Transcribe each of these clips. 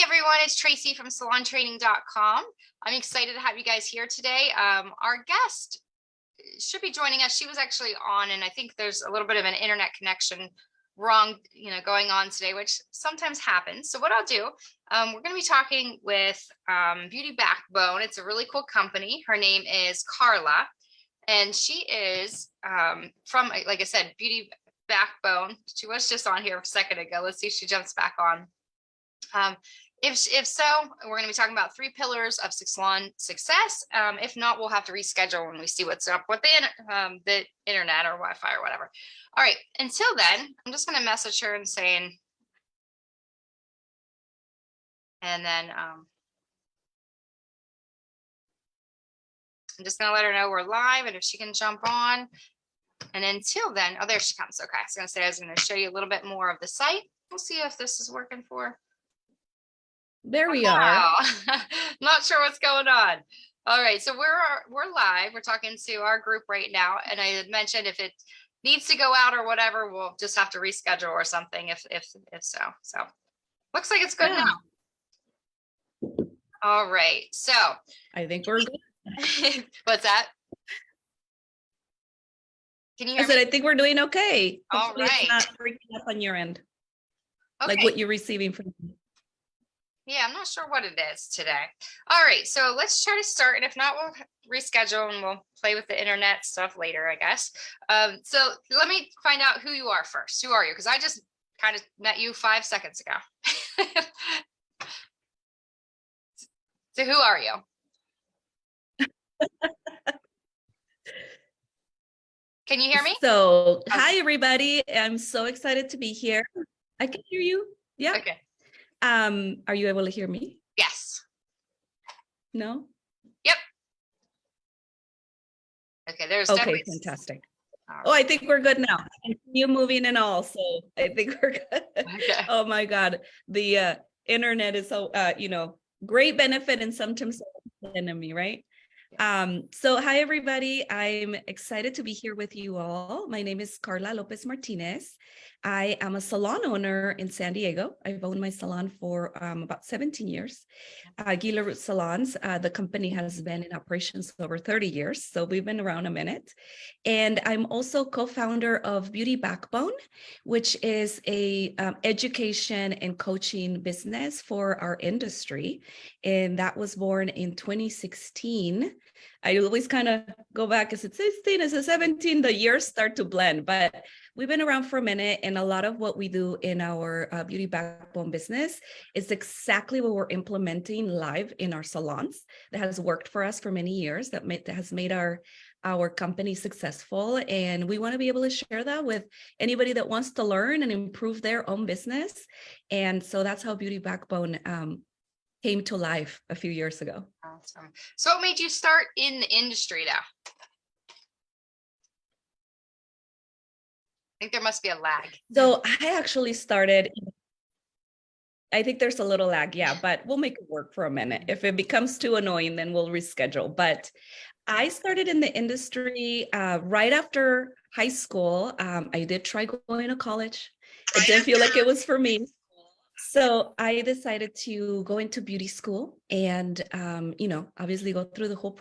everyone, it's Tracy from salontraining.com. I'm excited to have you guys here today. Our guest should be joining us. She was actually on, and I think there's a little bit of an internet connection going on today, which sometimes happens. So what I'll do, we're going to be talking with BeautyBackbone. It's a really cool company. Her name is Karla, and she is from, like I said, BeautyBackbone. She was just on here a second ago. Let's see if she jumps back on. If so, we're going to be talking about 3 pillars of salon success. If not, we'll have to reschedule when we see what's up with the internet or Wi-Fi or whatever. All right. Until then, I'm just going to message her and saying, and then I'm just going to let her know we're live and if she can jump on. And until then, oh, there she comes. Okay. I was going to show you a little bit more of the site. We'll see if this is working for her. There we are. Not sure what's going on. All right, so we're live. We're talking to our group right now, and I had mentioned if it needs to go out or whatever, we'll just have to reschedule or something if so. So looks like it's good now. All right, so I think we're good. What's that? Can you hear me? I think we're doing okay. All Hopefully right. It's not freaking up on your end. Okay. Like what you're receiving from me. Yeah, I'm not sure what it is today. All right, so let's try to start. And if not, we'll reschedule and we'll play with the internet stuff later, I guess. So let me find out who you are first. Who are you? Because I just kind of met you 5 seconds ago. So who are you? Can you hear me? So, hi, everybody. I'm so excited to be here. I can hear you. Yeah. Okay. Are you able to hear me? Yes. No? Yep. Okay, there's okay, fantastic. Oh, I think we're good now. I see you moving and all, so I think we're good. Okay. Oh my God. The internet is so great benefit and sometimes enemy, right? So hi everybody, I'm excited to be here with you all. My name is Karla Lopez Martinez. I am a salon owner in San Diego. I've owned my salon for about 17 years. Gila Root Salons, the company has been in operations for over 30 years, so we've been around a minute. And I'm also co-founder of BeautyBackbone, which is a education and coaching business for our industry. And that was born in 2016. I always kind of go back, is it 16, is it 17? The years start to blend, but we've been around for a minute, and a lot of what we do in our BeautyBackbone business is exactly what we're implementing live in our salons. That has worked for us for many years, that has made our company successful, and we want to be able to share that with anybody that wants to learn and improve their own business. And so that's how BeautyBackbone came to life a few years ago. Awesome. So what made you start in the industry now? I think there must be a lag. So I actually started, I think there's a little lag, yeah, but we'll make it work for a minute. If it becomes too annoying, then we'll reschedule. But I started in the industry right after high school. I did try going to college. It didn't feel like it was for me. So I decided to go into beauty school and, obviously go through the whole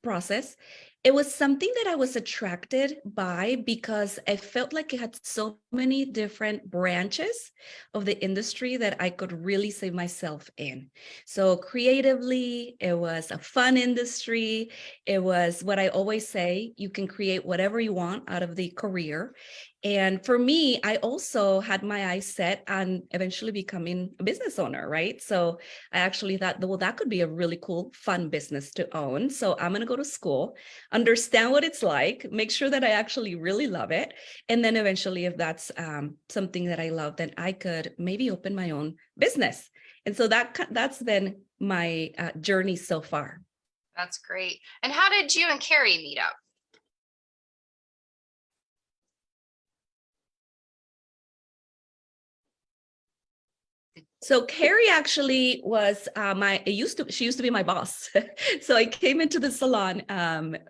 process. It was something that I was attracted by because I felt like it had so many different branches of the industry that I could really see myself in. So creatively, it was a fun industry. It was what I always say, you can create whatever you want out of the career. And for me, I also had my eyes set on eventually becoming a business owner, right? So I actually thought, well, that could be a really cool, fun business to own. So I'm going to go to school, understand what it's like, make sure that I actually really love it. And then eventually, if that's something that I love, then I could maybe open my own business. And so that's been my journey so far. That's great. And how did you and Carrie meet up? So Carrie actually was she used to be my boss. So I came into the salon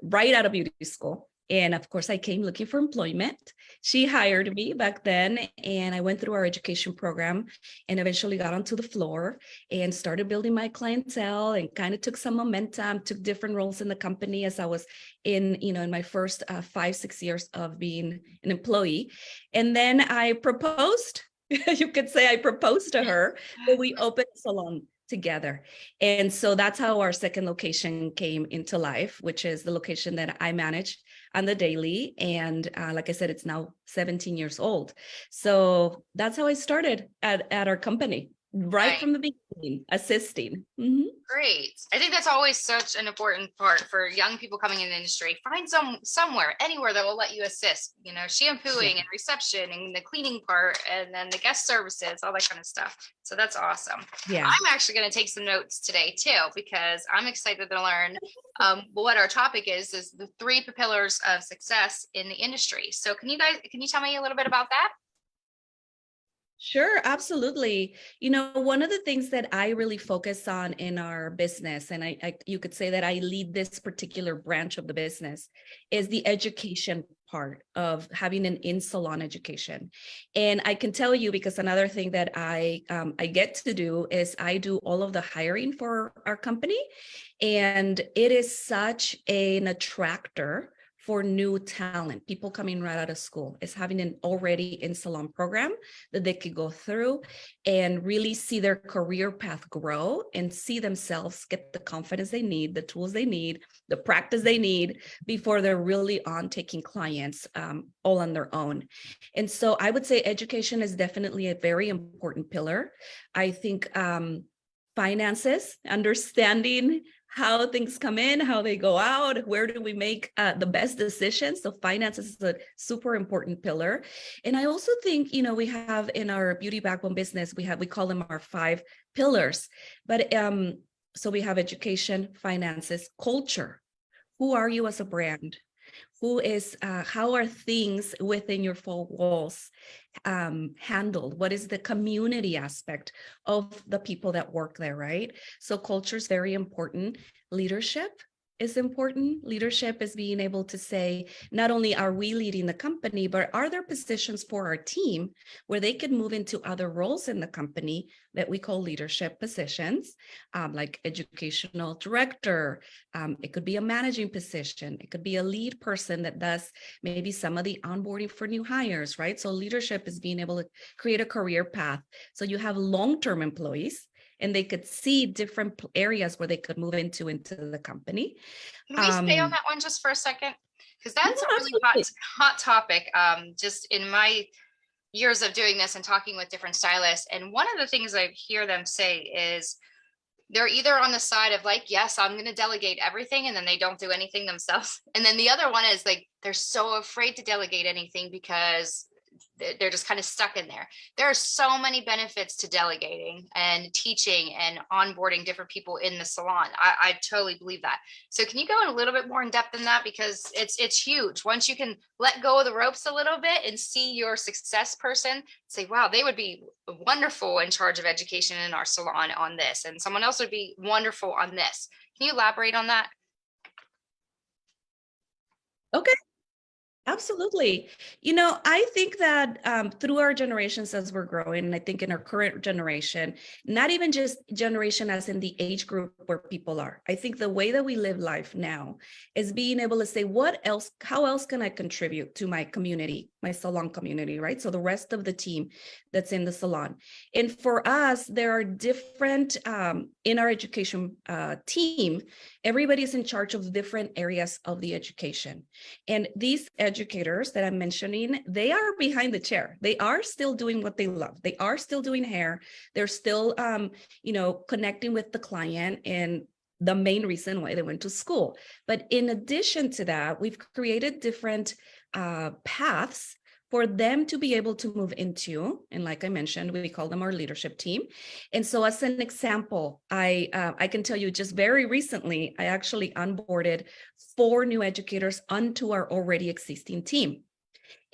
right out of beauty school. And of course, I came looking for employment. She hired me back then, and I went through our education program and eventually got onto the floor and started building my clientele and kind of took some momentum, took different roles in the company as I was in my first 5-6 years of being an employee. And then I proposed. You could say I proposed to her, but we opened a salon together. And so that's how our second location came into life, which is the location that I manage on the daily. And like I said, it's now 17 years old. So that's how I started at our company, right Right. from the beginning, assisting. Mhm. Great. I think that's always such an important part for young people coming in the industry. Find somewhere, anywhere that will let you assist, shampooing and reception and the cleaning part, and then the guest services, all that kind of stuff. So that's awesome. Yeah. I'm actually going to take some notes today too, because I'm excited to learn what our topic is the 3 pillars of success in the industry. So can you tell me a little bit about that? Sure, absolutely. One of the things that I really focus on in our business, and you could say that I lead this particular branch of the business, is the education part of having an in-salon education. And I can tell you, because another thing that I get to do is I do all of the hiring for our company, and it is such an attractor for new talent, people coming right out of school, is having an already in-salon program that they could go through and really see their career path grow and see themselves get the confidence they need, the tools they need, the practice they need before they're really on taking clients all on their own. And so I would say education is definitely a very important pillar. I think finances, understanding how things come in, how they go out, where do we make the best decisions? So finances is a super important pillar. And I also think, we have in our Beauty Backbone business, we call them our 5 pillars. But so we have education, finances, culture. Who are you as a brand? How are things within your 4 walls handled? What is the community aspect of the people that work there, right? So culture is very important. Leadership is important. Leadership is being able to say, not only are we leading the company, but are there positions for our team where they could move into other roles in the company that we call leadership positions, like educational director. It could be a managing position. It could be a lead person that does maybe some of the onboarding for new hires, right? So leadership is being able to create a career path. So you have long-term employees, and they could see different areas where they could move into the company. Can we stay on that one just for a second? Because that's a really Absolutely. hot topic. Just in my years of doing this and talking with different stylists, and one of the things I hear them say is they're either on the side of like, yes, I'm going to delegate everything, and then they don't do anything themselves. And then the other one is like, they're so afraid to delegate anything because they're just kind of stuck in there. There are so many benefits to delegating and teaching and onboarding different people in the salon. I totally believe that. So can you go a little bit more in depth in that? Because it's huge. Once you can let go of the ropes a little bit and see your success person, say, wow, they would be wonderful in charge of education in our salon on this, and someone else would be wonderful on this. Can you elaborate on that? Okay. Absolutely. I think that through our generations as we're growing, and I think in our current generation, not even just generation as in the age group where people are, I think the way that we live life now is being able to say, how else can I contribute to my community, my salon community, right? So the rest of the team that's in the salon. And for us, there are different, in our education team, everybody's in charge of different areas of the education. And these educators that I'm mentioning, they are behind the chair. They are still doing what they love. They are still doing hair. They're still, connecting with the client and the main reason why they went to school. But in addition to that, we've created different paths for them to be able to move into. And like I mentioned, we call them our leadership team. And so as an example, I can tell you just very recently, I actually onboarded 4 new educators onto our already existing team.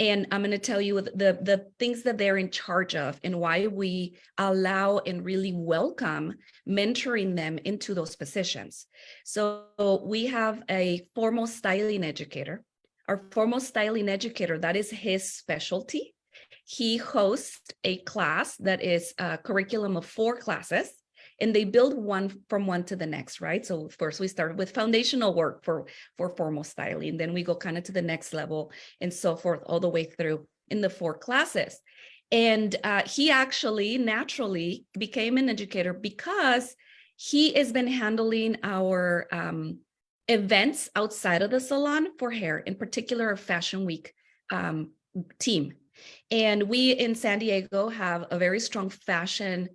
And I'm going to tell you the things that they're in charge of and why we allow and really welcome mentoring them into those positions. So we have a formal styling educator, our formal styling educator, that is his specialty. He hosts a class that is a curriculum of 4 classes, and they build one from one to the next, right? So first we started with foundational work for formal styling. Then we go kind of to the next level and so forth, all the way through in the 4 classes. And he actually naturally became an educator because he has been handling our events outside of the salon for hair, in particular, a Fashion Week team. And we in San Diego have a very strong fashion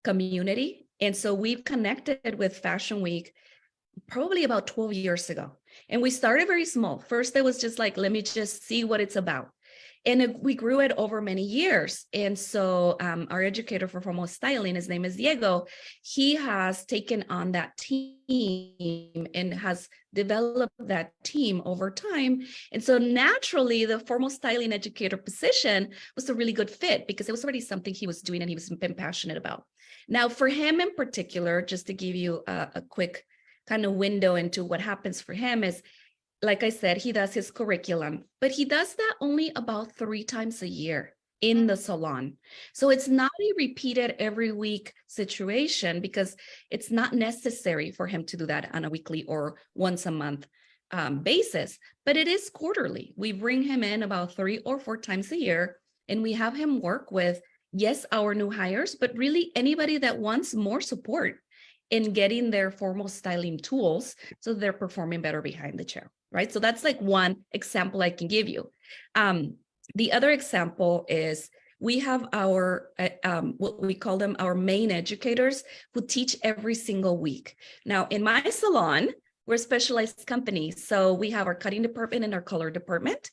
community. And so we've connected with Fashion Week probably about 12 years ago. And we started very small. First, it was just like, let me just see what it's about. And we grew it over many years. And so our educator for formal styling, his name is Diego, he has taken on that team and has developed that team over time. And so naturally, the formal styling educator position was a really good fit because it was already something he was doing and he was been passionate about. Now, for him in particular, just to give you a quick kind of window into what happens for him is, like I said, he does his curriculum, but he does that only about 3 times a year in the salon. So it's not a repeated every week situation because it's not necessary for him to do that on a weekly or once a month basis, but it is quarterly. We bring him in about 3 or 4 times a year, and we have him work with, yes, our new hires, but really anybody that wants more support in getting their formal styling tools so they're performing better behind the chair, right? So that's like one example I can give you. The other example is we have our, what we call them, our main educators who teach every single week. Now, in my salon, we're a specialized company. So we have our cutting department and our color department.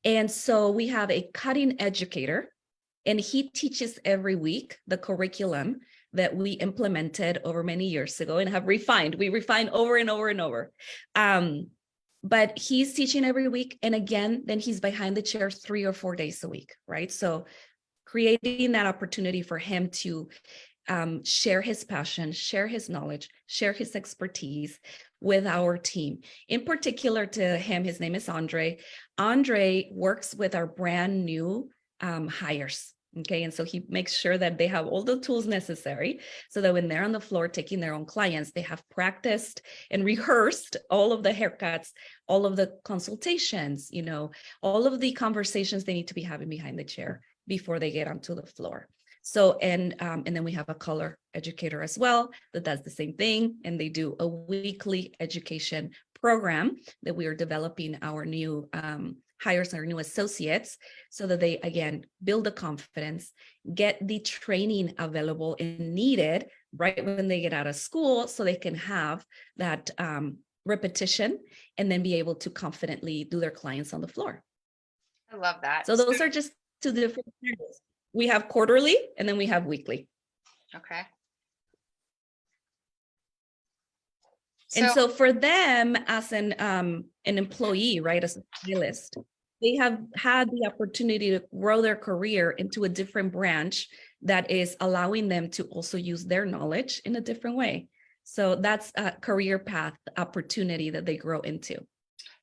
And so we have a cutting educator, and he teaches every week the curriculum that we implemented over many years ago and have refined. We refined over and over and over. But he's teaching every week. And again, then he's behind the chair 3 or 4 days a week, right? So creating that opportunity for him to share his passion, share his knowledge, share his expertise with our team. In particular to him, his name is Andre. Andre works with our brand new hires. Okay, and so he makes sure that they have all the tools necessary so that when they're on the floor taking their own clients, they have practiced and rehearsed all of the haircuts, all of the consultations, you know, all of the conversations they need to be having behind the chair before they get onto the floor. So, and then we have a color educator as well that does the same thing, and they do a weekly education program that we are developing our new hires, our new associates, so that they, again, build the confidence, get the training available and needed right when they get out of school, so they can have that repetition and then be able to confidently do their clients on the floor. I love that. So those are just 2 different areas. We have quarterly and then we have weekly. Okay. And so for them as an employee, right, as a stylist, they have had the opportunity to grow their career into a different branch that is allowing them to also use their knowledge in a different way. So that's a career path opportunity that they grow into.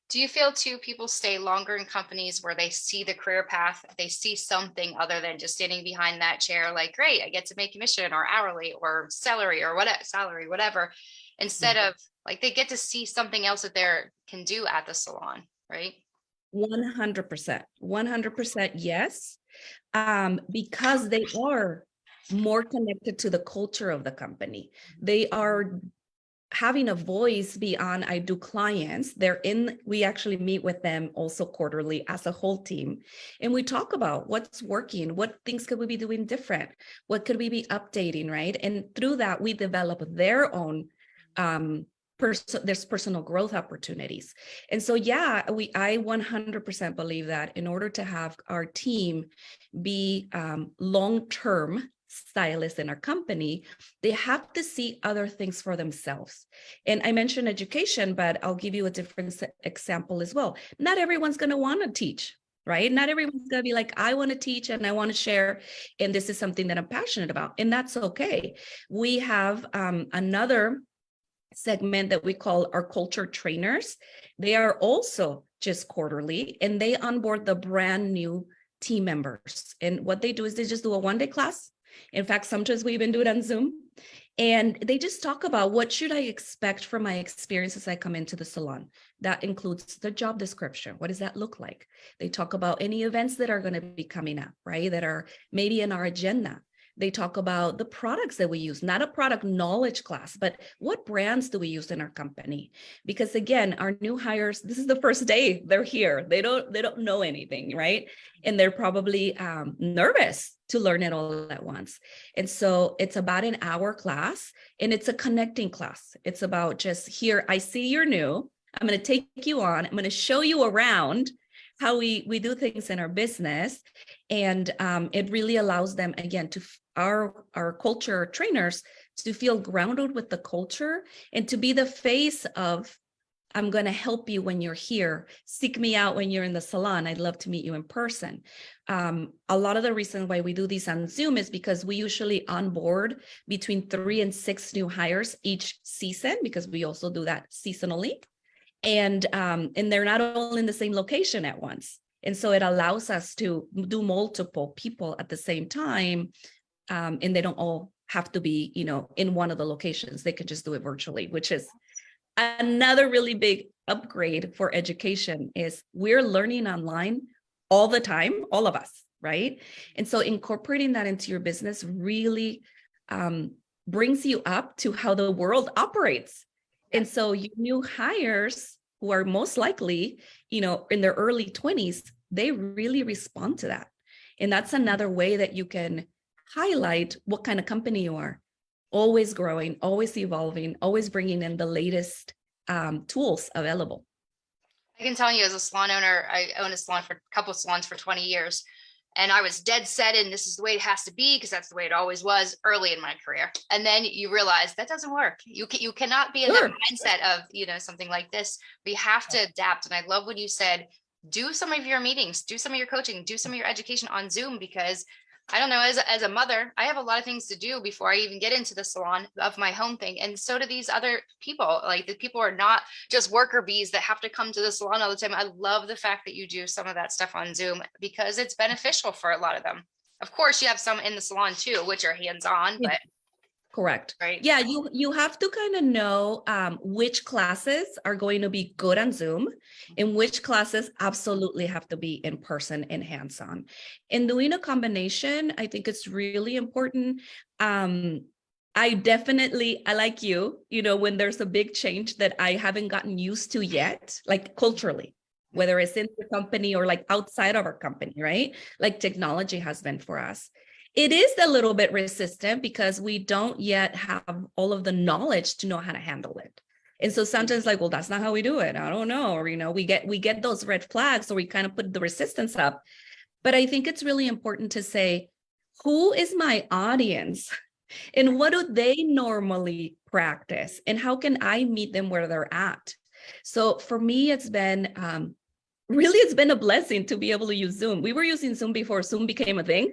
Do you feel too people stay longer in companies where they see the career path, they see something other than just standing behind that chair, like, great, I get to make commission or hourly or salary or whatever, instead of like they get to see something else that they can do at the salon, right? 100%, yes. Because they are more connected to the culture of the company. They are having a voice beyond I do clients. We actually meet with them also quarterly as a whole team. And we talk about what's working, what things could we be doing different? What could we be updating, right? And through that, we develop their own there's personal growth opportunities. And so, yeah, I 100% believe that in order to have our team be long-term stylists in our company, they have to see other things for themselves. And I mentioned education, but I'll give you a different example as well. Not everyone's going to want to teach, right? Not everyone's going to be like, I want to teach and I want to share, and this is something that I'm passionate about, and that's okay. We have another segment that we call our culture trainers. They are also just quarterly, and they onboard the brand new team members. And what they do is they just do a one-day class. In fact, sometimes we even do it on Zoom. And they just talk about what should I expect from my experience as I come into the salon. That includes the job description. What does that look like? They talk about any events that are going to be coming up, right? That are maybe in our agenda. They talk about the products that we use, not a product knowledge class, but what brands do we use in our company? Because again, our new hires, this is the first day they're here. They don't know anything, right? And they're probably nervous to learn it all at once. And so it's about an hour class, and it's a connecting class. It's about just here, I see you're new. I'm going to take you on. I'm going to show you around how we do things in our business. And it really allows them, again, to our culture trainers to feel grounded with the culture and to be the face of, I'm going to help you when you're here. Seek me out when you're in the salon. I'd love to meet you in person. A lot of the reason why we do these on Zoom is because we usually onboard between 3 and 6 new hires each season, because we also do that seasonally. And they're not all in the same location at once. And so it allows us to do multiple people at the same time. And they don't all have to be, in one of the locations. They could just do it virtually, which is another really big upgrade for education. Is we're learning online all the time, all of us, right? And so incorporating that into your business really brings you up to how the world operates. And so you new hires who are most likely, in their early 20s, they really respond to that. And that's another way that you can highlight what kind of company you are. Always growing, always evolving, always bringing in the latest tools available. I can tell you, as a salon owner, I owned a couple of salons for 20 years. And I was dead set in this is the way it has to be, because that's the way it always was early in my career. And then you realize that doesn't work. You cannot be in that mindset of, something like this. We have to adapt. And I love when you said, do some of your meetings, do some of your coaching, do some of your education on Zoom, because I don't know, as a mother, I have a lot of things to do before I even get into the salon of my home thing. And so do these other people. Like, the people are not just worker bees that have to come to the salon all the time. I love the fact that you do some of that stuff on Zoom, because it's beneficial for a lot of them. Of course, you have some in the salon too, which are hands-on, but correct. Right. Yeah, you have to kind of know which classes are going to be good on Zoom and which classes absolutely have to be in person and hands-on. In doing a combination, I think it's really important. I like you, when there's a big change that I haven't gotten used to yet, like culturally, whether it's in the company or like outside of our company, right? Like technology has been for us. It is a little bit resistant because we don't yet have all of the knowledge to know how to handle it. And so sometimes well, that's not how we do it. I don't know. Or, we get those red flags, so we kind of put the resistance up. But I think it's really important to say, who is my audience and what do they normally practice? And how can I meet them where they're at? So for me, it's been a blessing to be able to use Zoom. We were using Zoom before Zoom became a thing.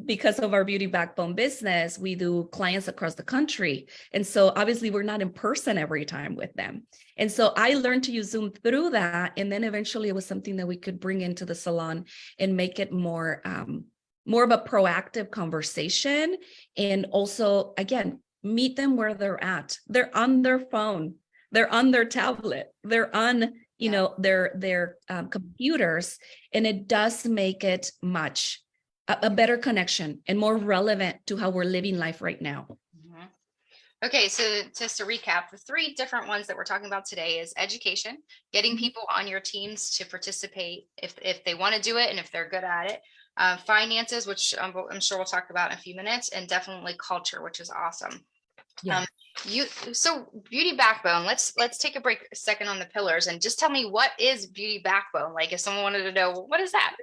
Because of our Beauty Backbone business, we do clients across the country. And so obviously we're not in person every time with them. And so I learned to use Zoom through that. And then eventually it was something that we could bring into the salon and make it more of a proactive conversation. And also, again, meet them where they're at. They're on their phone. They're on their tablet. They're on their computers, and it does make it much a better connection and more relevant to how we're living life right now. Okay, so just to recap, the 3 different ones that we're talking about today is education, getting people on your teams to participate if they want to do it and if they're good at it, finances, which I'm sure we'll talk about in a few minutes, and definitely culture, which is awesome. Yeah. So Beauty Backbone, let's take a second on the pillars and just tell me, what is Beauty Backbone? Like, if someone wanted to know, what is that?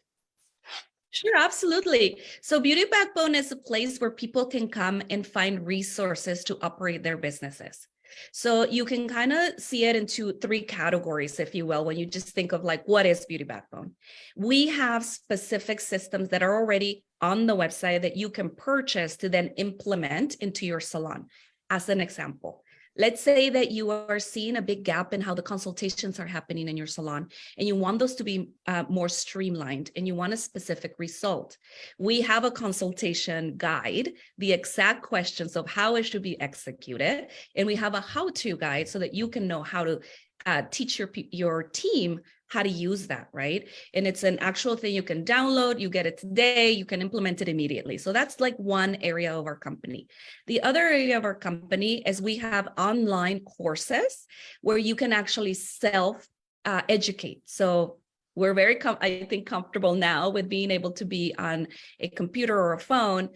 Sure, absolutely. So Beauty Backbone is a place where people can come and find resources to operate their businesses. So you can kind of see it into 3 categories, if you will, when you just think of what is Beauty Backbone. We have specific systems that are already on the website that you can purchase to then implement into your salon. As an example, Let's say that you are seeing a big gap in how the consultations are happening in your salon, and you want those to be more streamlined, and you want a specific result. We have a consultation guide, the exact questions of how it should be executed, and we have a how-to guide so that you can know how to teach your team how to use that, right? And it's an actual thing you can download, you get it today, you can implement it immediately. So that's like one area of our company. The other area of our company is we have online courses where you can actually self-educate. So we're very, I think, comfortable now with being able to be on a computer or a phone,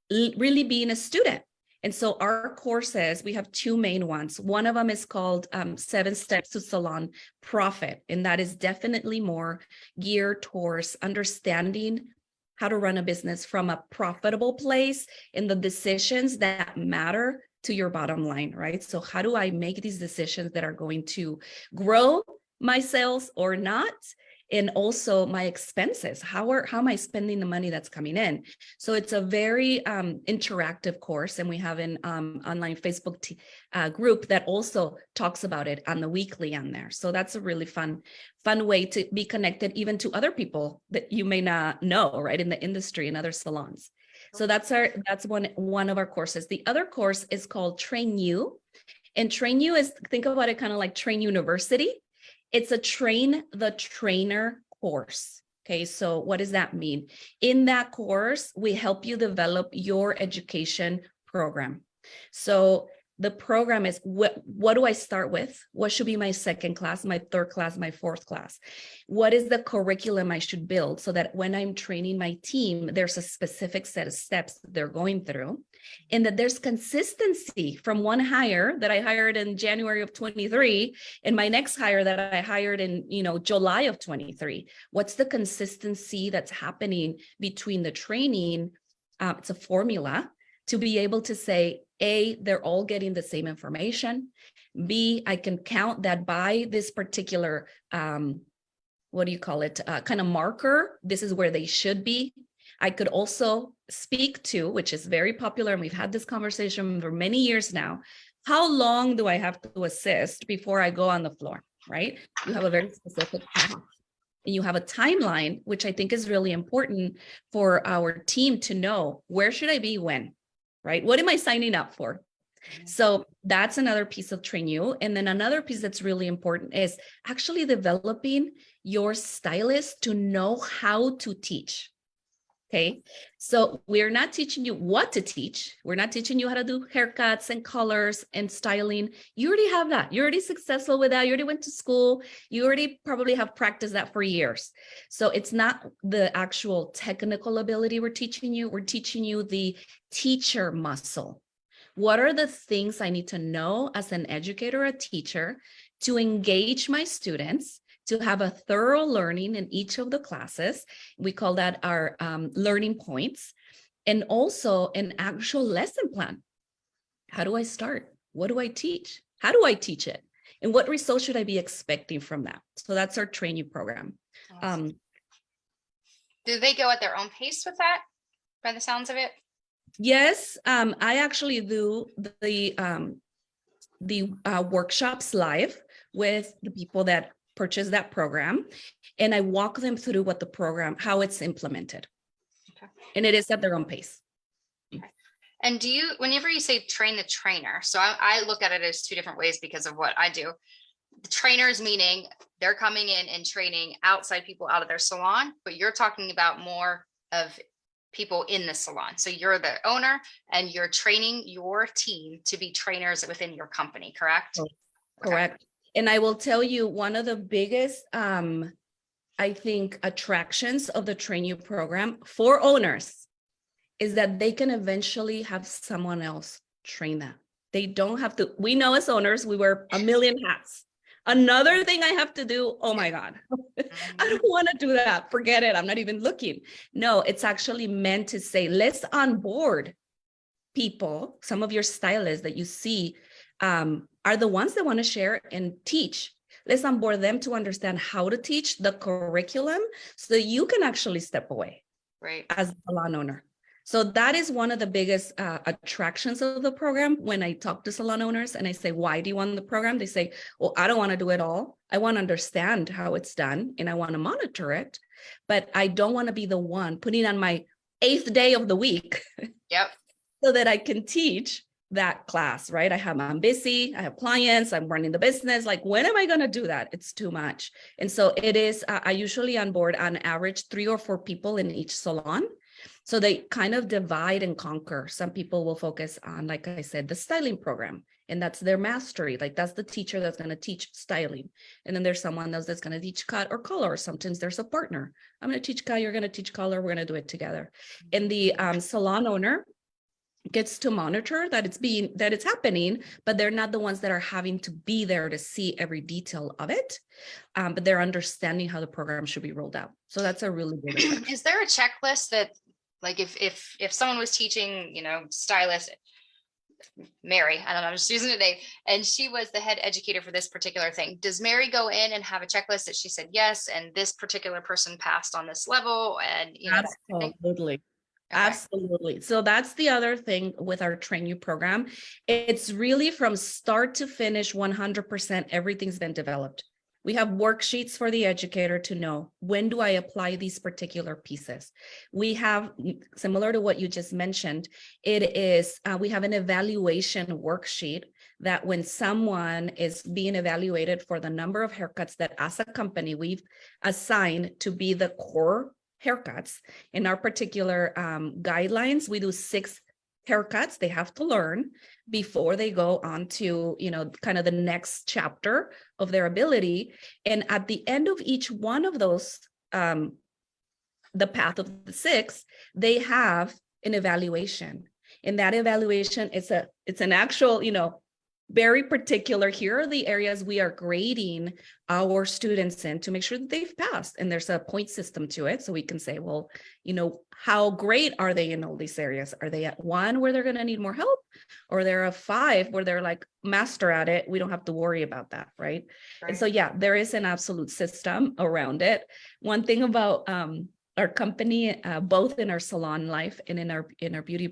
really being a student. And so our courses, we have two main ones. One of them is called 7 Steps to Salon Profit. And that is definitely more geared towards understanding how to run a business from a profitable place and the decisions that matter to your bottom line, right? So how do I make these decisions that are going to grow my sales or not? And also my expenses. How am I spending the money that's coming in? So it's a very interactive course, and we have an online Facebook group that also talks about it on the weekly on there. So that's a really fun way to be connected even to other people that you may not know, right, in the industry and other salons. So that's one of our courses. The other course is called Train You, and Train You is, think about it kind of like Train University. It's a train the trainer course. Okay, so what does that mean? In that course, we help you develop your education program. So the program is what do I start with? What should be my second class, my third class, my fourth class? What is the curriculum I should build so that when I'm training my team, there's a specific set of steps that they're going through, and that there's consistency from one hire that I hired in January of 23 and my next hire that I hired in, July of 23. What's the consistency that's happening between the training? It's a formula to be able to say, A, they're all getting the same information. B, I can count that by this particular, kind of marker. This is where they should be. I could also speak to, which is very popular, and we've had this conversation for many years now, how long do I have to assist before I go on the floor, right? You have a very specific path. And you have a timeline, which I think is really important for our team to know, where should I be when, right? What am I signing up for? So that's another piece of Train You. And then another piece that's really important is actually developing your stylist to know how to teach. Okay, so we're not teaching you what to teach. We're not teaching you how to do haircuts and colors and styling. You already have that. You're already successful with that. You already went to school. You already probably have practiced that for years. So it's not the actual technical ability we're teaching you. We're teaching you the teacher muscle. What are the things I need to know as an educator, a teacher, to engage my students, to have a thorough learning in each of the classes? We call that our learning points, and also an actual lesson plan. How do I start? What do I teach? How do I teach it? And what results should I be expecting from that? So that's our Train You program. Awesome. Do they go at their own pace with that, by the sounds of it? Yes, I actually do the workshops live with the people that purchase that program, and I walk them through what the program, how it's implemented. Okay. And it is at their own pace. Okay. And do you, whenever you say train the trainer, so I look at it as two different ways because of what I do. The trainers, meaning they're coming in and training outside people out of their salon, but you're talking about more of people in the salon. So you're the owner and you're training your team to be trainers within your company, correct? Oh, correct. Okay. And I will tell you, one of the biggest, I think, attractions of the Train You program for owners is that they can eventually have someone else train them. They don't have to. We know as owners, we wear a million hats. Another thing I have to do, oh my God, I don't want to do that. Forget it. I'm not even looking. No, it's actually meant to say, let's onboard people. Some of your stylists that you see are the ones that want to share and teach. Let's onboard them to understand how to teach the curriculum so that you can actually step away, right, as a salon owner. So that is one of the biggest attractions of the program. When I talk to salon owners and I say, why do you want the program? They say, well, I don't want to do it all. I want to understand how it's done and I want to monitor it, but I don't want to be the one putting on my 8th day of the week Yep. so that I can teach that class, right? I'm busy, I have clients, I'm running the business. Like, when am I going to do that? It's too much. And so it is, I usually onboard on average 3 or 4 people in each salon. So they kind of divide and conquer. Some people will focus on, like I said, the styling program, and that's their mastery. Like, that's the teacher that's going to teach styling. And then there's someone else that's going to teach cut or color. Sometimes there's a partner. I'm going to teach cut, you're going to teach color. We're going to do it together. And the salon owner gets to monitor that it's happening, but they're not the ones that are having to be there to see every detail of it. But they're understanding how the program should be rolled out. So that's a really good attraction. Is there a checklist that, like, if someone was teaching, stylist Mary, I don't know, I'm just using a name, and she was the head educator for this particular thing, does Mary go in and have a checklist that she said yes, and this particular person passed on this level, and Absolutely. Okay. Absolutely. So that's the other thing with our Train You program. It's really from start to finish, 100%, everything's been developed. We have worksheets for the educator to know, when do I apply these particular pieces? We have, similar to what you just mentioned, we have an evaluation worksheet that when someone is being evaluated for the number of haircuts that as a company we've assigned to be the core haircuts. In our particular guidelines, we do 6 haircuts they have to learn before they go on to, kind of the next chapter of their ability. And at the end of each one of those, the path of the 6, they have an evaluation. And that evaluation it's an actual, very particular. Here are the areas we are grading our students in to make sure that they've passed. And there's a point system to it. So we can say, well, how great are they in all these areas? Are they at 1 where they're going to need more help? Or they're a 5 where they're like master at it? We don't have to worry about that, right? And so, yeah, there is an absolute system around it. One thing about our company, both in our salon life and in our beauty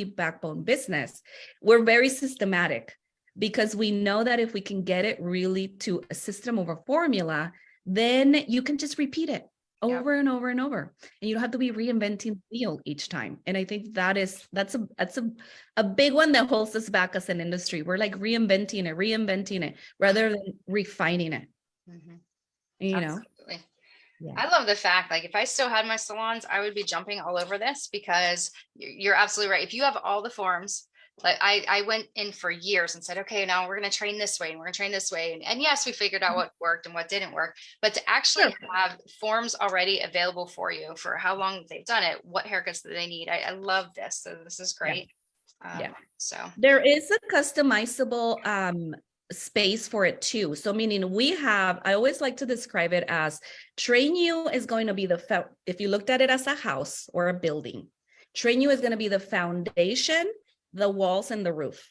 backbone business, we're very systematic, because we know that if we can get it really to a system over formula, then you can just repeat it over and over and over, and you don't have to be reinventing the wheel each time. And I think that's a big one that holds us back as an industry. We're like reinventing it rather than refining it. Mm-hmm. Absolutely. Yeah. I love the fact, like, if I still had my salons, I would be jumping all over this, because you're absolutely right. If you have all the forms, like I went in for years and said, okay, now we're going to train this way and we're going to train this way. And yes, we figured out what worked and what didn't work, but to actually have forms already available for you for how long they've done it, what haircuts do they need. I love this. So this is great. So there is a customizable space for it too. So meaning I always like to describe it as Train You is going to be if you looked at it as a house or a building, Train You is going to be the foundation, the walls, and the roof.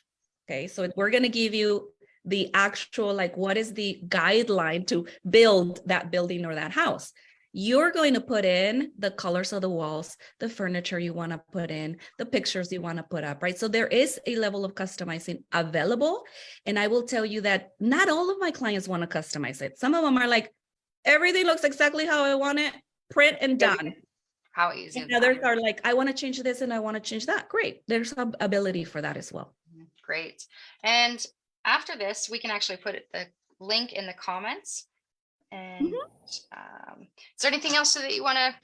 Okay. So we're going to give you the actual, like, what is the guideline to build that building or that house? You're going to put in the colors of the walls, the furniture you want to put in, the pictures you want to put up, right? So there is a level of customizing available. And I will tell you that not all of my clients want to customize it. Some of them are like, everything looks exactly how I want it, print and done. How easy. And others are like, I want to change this and I want to change that. Great. There's some ability for that as well. Great. And after this, we can actually put the link in the comments. And is there anything else that you want to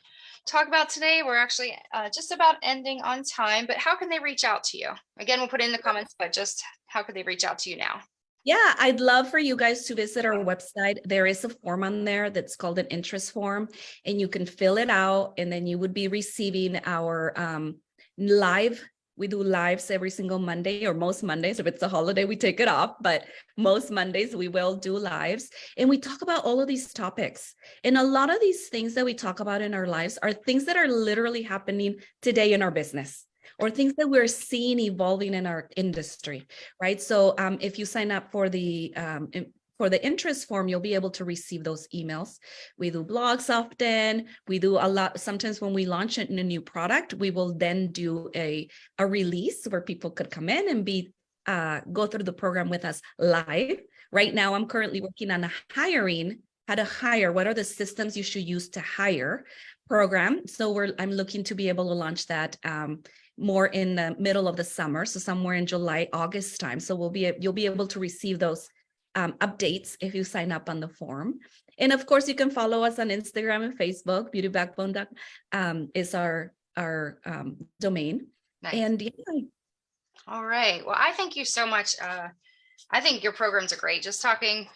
talk about today? We're actually just about ending on time, but how can they reach out to you? Again, we'll put it in the comments, but just how could they reach out to you now? Yeah, I'd love for you guys to visit our website. There is a form on there that's called an interest form, and you can fill it out, and then you would be receiving our live. We do lives every single Monday, or most Mondays. If it's a holiday, we take it off, but most Mondays we will do lives. And we talk about all of these topics. And a lot of these things that we talk about in our lives are things that are literally happening today in our business, or things that we're seeing evolving in our industry, right? So if you sign up for the for the interest form, you'll be able to receive those emails. We do blogs often. We do a lot. Sometimes when we launch a new product, we will then do a release where people could come in and go through the program with us live. Right now, I'm currently working on how to hire, what are the systems you should use to hire program. So I'm looking to be able to launch that more in the middle of the summer. So somewhere in July, August time. So you'll be able to receive those updates if you sign up on the form. And of course, you can follow us on Instagram and Facebook. BeautyBackbone is our domain. Nice. And yeah. All right. Well, I thank you so much. I think your programs are great. Just talking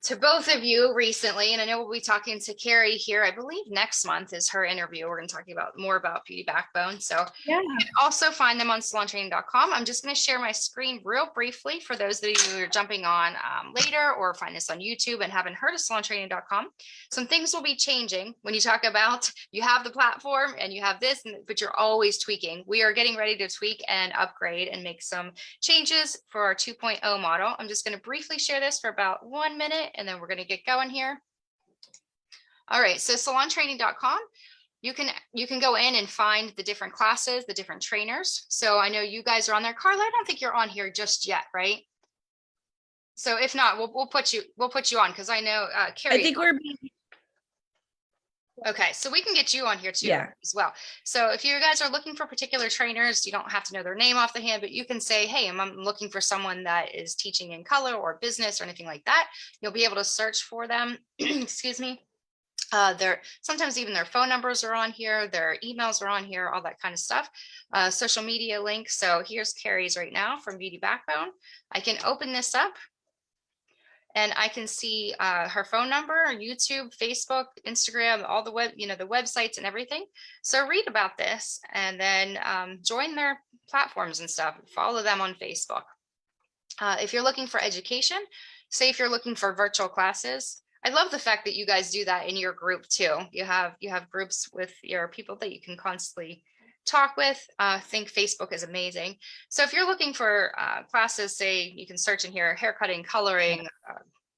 to both of you recently, and I know we'll be talking to Carrie here. I believe next month is her interview. We're going to talk more about Beauty Backbone. So yeah. you can also find them on salontraining.com. I'm just going to share my screen real briefly for those of you who are jumping on later or find us on YouTube and haven't heard of salontraining.com. Some things will be changing when you talk about you have the platform and you have this, but you're always tweaking. We are getting ready to tweak and upgrade and make some changes for our 2.0 model. I'm just going to briefly share this for about 1 minute, and then we're going to get going here. All right, so salontraining.com, you can go in and find the different classes, the different trainers. So I know you guys are on there. Karla, I don't think you're on here just yet, right? So if not, we'll put you on, because I know Carrie. I think we're okay, so we can get you on here too as well. So if you guys are looking for particular trainers, you don't have to know their name off the hand, but you can say, hey, I'm looking for someone that is teaching in color or business or anything like that. You'll be able to search for them. Excuse me. Sometimes even their phone numbers are on here, their emails are on here, all that kind of stuff. Social media links. So here's Carrie's right now from Beauty Backbone. I can open this up, and I can see her phone number, YouTube, Facebook, Instagram, all the the websites and everything. So read about this and then join their platforms and stuff. Follow them on Facebook. If you're looking for education, say if you're looking for virtual classes, I love the fact that you guys do that in your group too. You have groups with your people that you can constantly talk with. I think Facebook is amazing. So if you're looking for classes, say you can search in here, hair cutting, coloring,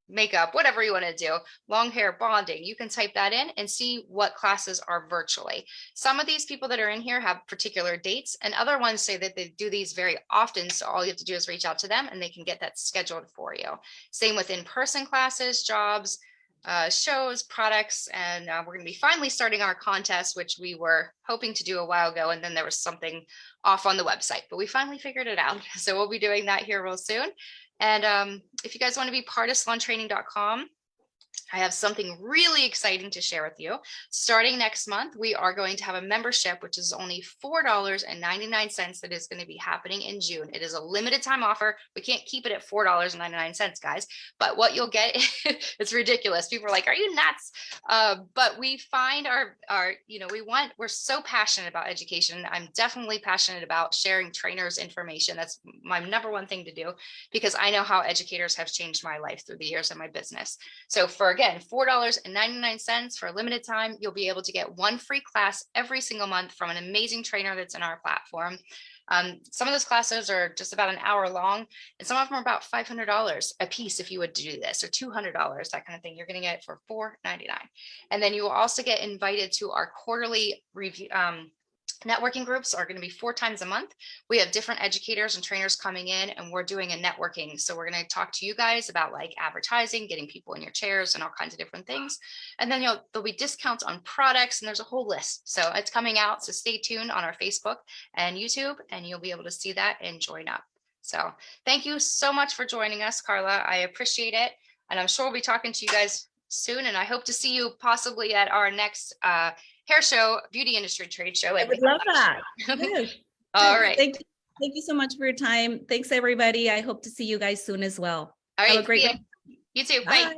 makeup, whatever you want to do, long hair, bonding, you can type that in and see what classes are virtually. Some of these people that are in here have particular dates, and other ones say that they do these very often. So all you have to do is reach out to them and they can get that scheduled for you. Same with in-person classes, jobs, shows, products, and we're going to be finally starting our contest, which we were hoping to do a while ago, and then there was something off on the website, but we finally figured it out. So we'll be doing that here real soon. And if you guys want to be part of salontraining.com, I have something really exciting to share with you. Starting next month, we are going to have a membership, which is only $4.99 that is going to be happening in June. It is a limited time offer. We can't keep it at $4.99, guys, but what you'll get, it's ridiculous. People are like, are you nuts? But we find we're so passionate about education. I'm definitely passionate about sharing trainers' information. That's my number one thing to do, because I know how educators have changed my life through the years of my business. So for, again, $4.99 for a limited time, you'll be able to get one free class every single month from an amazing trainer that's in our platform. Some of those classes are just about an hour long, and some of them are about $500 a piece if you would do this, or $200, that kind of thing. You're going to get it for $4.99. And then you will also get invited to our quarterly review. Networking groups are going to be 4 times a month. We have different educators and trainers coming in, and we're doing a networking. So we're going to talk to you guys about like advertising, getting people in your chairs and all kinds of different things. And then there'll be discounts on products, and there's a whole list. So it's coming out. So stay tuned on our Facebook and YouTube, and you'll be able to see that and join up. So thank you so much for joining us, Karla. I appreciate it. And I'm sure we'll be talking to you guys soon. And I hope to see you possibly at our next hair show, beauty industry trade show. I would love that. Yes. All right. Thank you so much for your time. Thanks, everybody. I hope to see you guys soon as well. All right. Have a great day. You too. Bye.